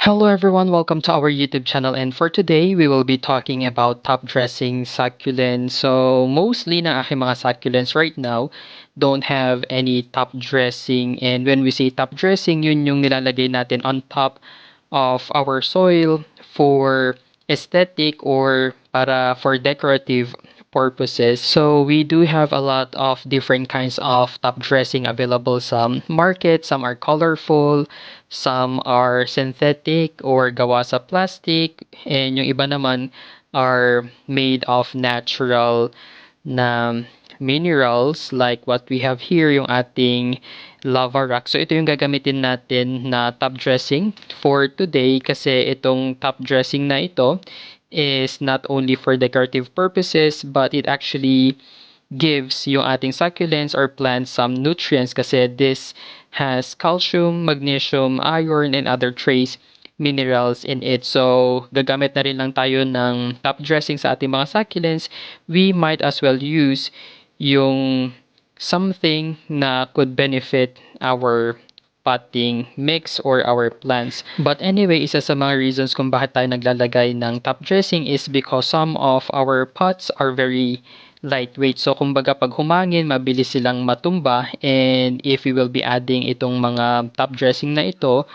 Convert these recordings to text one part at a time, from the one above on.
Hello everyone, welcome to our YouTube channel, and for today we will be talking about top dressing succulents. So mostly ng aking mga succulents right now don't have any top dressing, and when we say top dressing, yun yung nilalagay natin on top of our soil for aesthetic or para for decorative purposes. So we do have a lot of different kinds of top dressing available sa market. Some are colorful, some are synthetic or gawa sa plastic, and yung iba naman are made of natural na minerals like what we have here, yung ating lava rock. So ito yung gagamitin natin na top dressing for today kasi itong top dressing na ito is not only for decorative purposes but it actually gives yung ating succulents or plants some nutrients kasi this has calcium, magnesium, iron, and other trace minerals in it. So, gagamit na rin lang tayo ng top dressing sa ating mga succulents. We might as well use yung something na could benefit our potting mix or our plants. But anyway, isa sa mga reasons kung bakit tayo naglalagay ng top dressing is because some of our pots are very lightweight. So, kumbaga pag humangin, mabilis silang matumba, and if we will be adding itong mga top dressing na ito,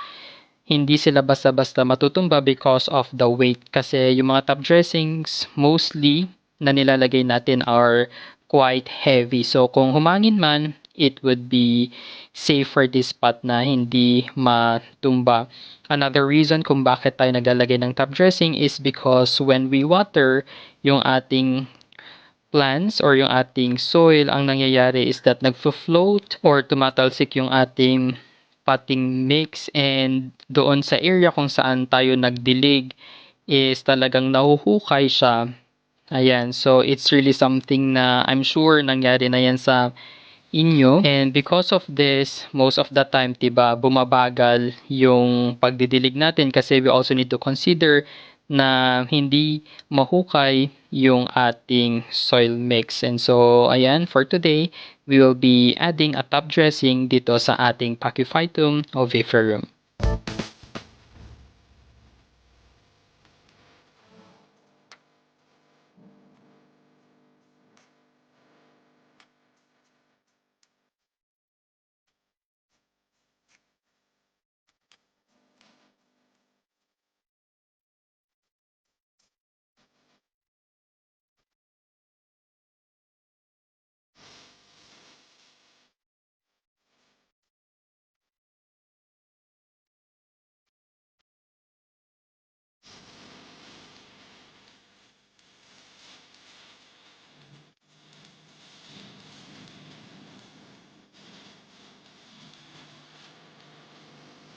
hindi sila basta-basta matutumba because of the weight. Kasi yung mga top dressings mostly na nilalagay natin are quite heavy. So, kung humangin man, it would be safe for this pot na hindi matumba. Another reason kung bakit tayo naglalagay ng top dressing is because when we water yung ating plants or yung ating soil, ang nangyayari is that nagfo-float or tumatalsik yung ating potting mix, and doon sa area kung saan tayo nagdilig is talagang nahuhukay siya. Ayan, so it's really something na I'm sure nangyari na yan sa inyo. And because of this, most of the time, tiba, bumabagal yung pagdidilig natin kasi we also need to consider na hindi mahukay yung ating soil mix. And so, ayan, for today, we will be adding a top dressing dito sa ating Pachyphytum oviferum.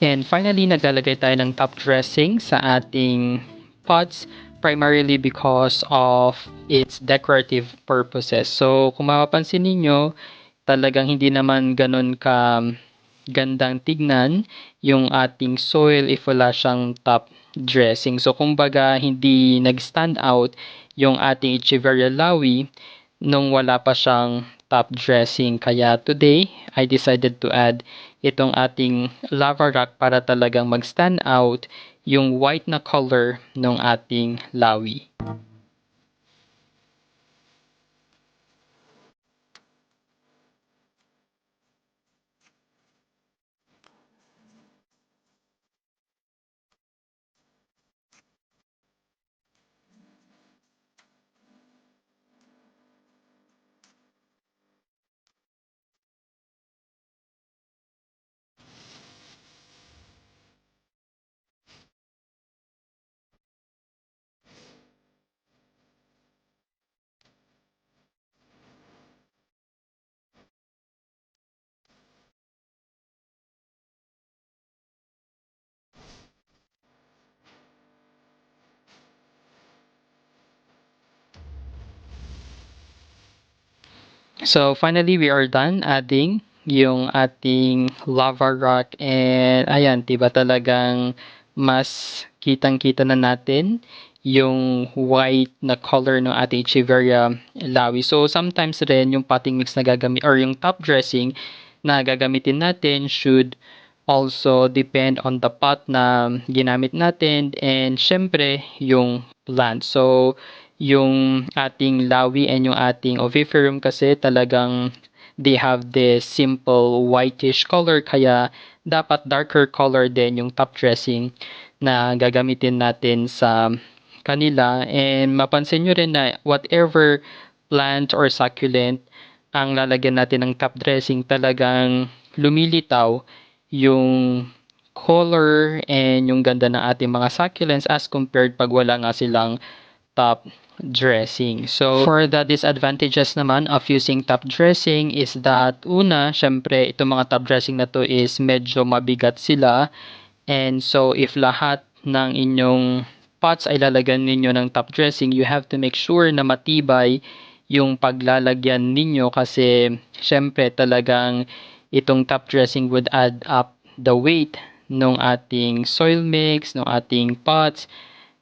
And finally, naglalagay tayo ng top dressing sa ating pots primarily because of its decorative purposes. So, kung mapapansin ninyo, talagang hindi naman ganun ka gandang tignan yung ating soil if wala siyang top dressing. So, kumbaga, hindi nag-stand out yung ating Echeveria lawi nung wala pa siyang top dressing. Kaya today, I decided to add itong ating lava rock para talagang mag-stand out yung white na color ng ating lawi. So finally, we are done adding yung ating lava rock, and ayan, diba talagang mas kitang-kita na natin yung white na color ng ating Echeveria lawi. So sometimes rin yung potting mix na gagamit or yung top dressing na gagamitin natin should also depend on the pot na ginamit natin, and syempre yung plant. So yung ating lawi and yung ating oviferum kasi talagang they have this simple whitish color, kaya dapat darker color din yung top dressing na gagamitin natin sa kanila. And mapansin nyo rin na whatever plant or succulent ang lalagyan natin ng top dressing, talagang lumilitaw yung color and yung ganda ng ating mga succulents as compared pag wala nga silang top dressing. So, for the disadvantages naman of using top dressing is that una, syempre, itong mga top dressing na to is medyo mabigat sila. And so, if lahat ng inyong pots ay lalagyan ninyo ng top dressing, you have to make sure na matibay yung paglalagyan ninyo kasi syempre talagang itong top dressing would add up the weight ng ating soil mix, ng ating pots.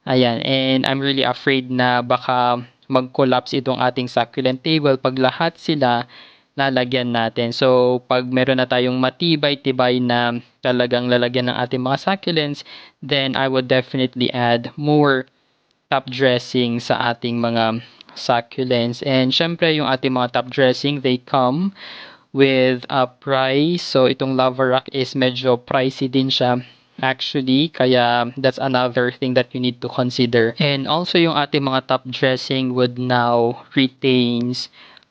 Ayan, and I'm really afraid na baka mag-collapse itong ating succulent table pag lahat sila lalagyan natin. So, pag meron na tayong matibay-tibay na talagang lalagyan ng ating mga succulents, then I would definitely add more top dressing sa ating mga succulents. And syempre, yung ating mga top dressing, they come with a price. So, itong lava rock is medyo pricey din siya actually. Kaya, that's another thing that you need to consider. And also, yung ating mga top dressing would now retains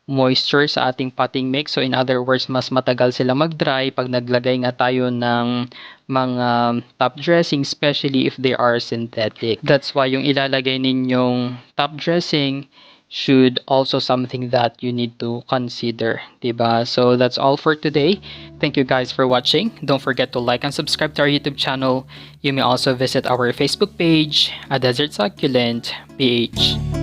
moisture sa ating potting mix. So, in other words, mas matagal sila mag-dry pag naglagay nga tayo ng mga top dressing, especially if they are synthetic. That's why yung ilalagay ninyong top dressing should also something that you need to consider, diba? So that's all for today. Thank you guys for watching. Don't forget to like and subscribe to our YouTube channel. You may also visit our Facebook page, A Desert Succulent PH.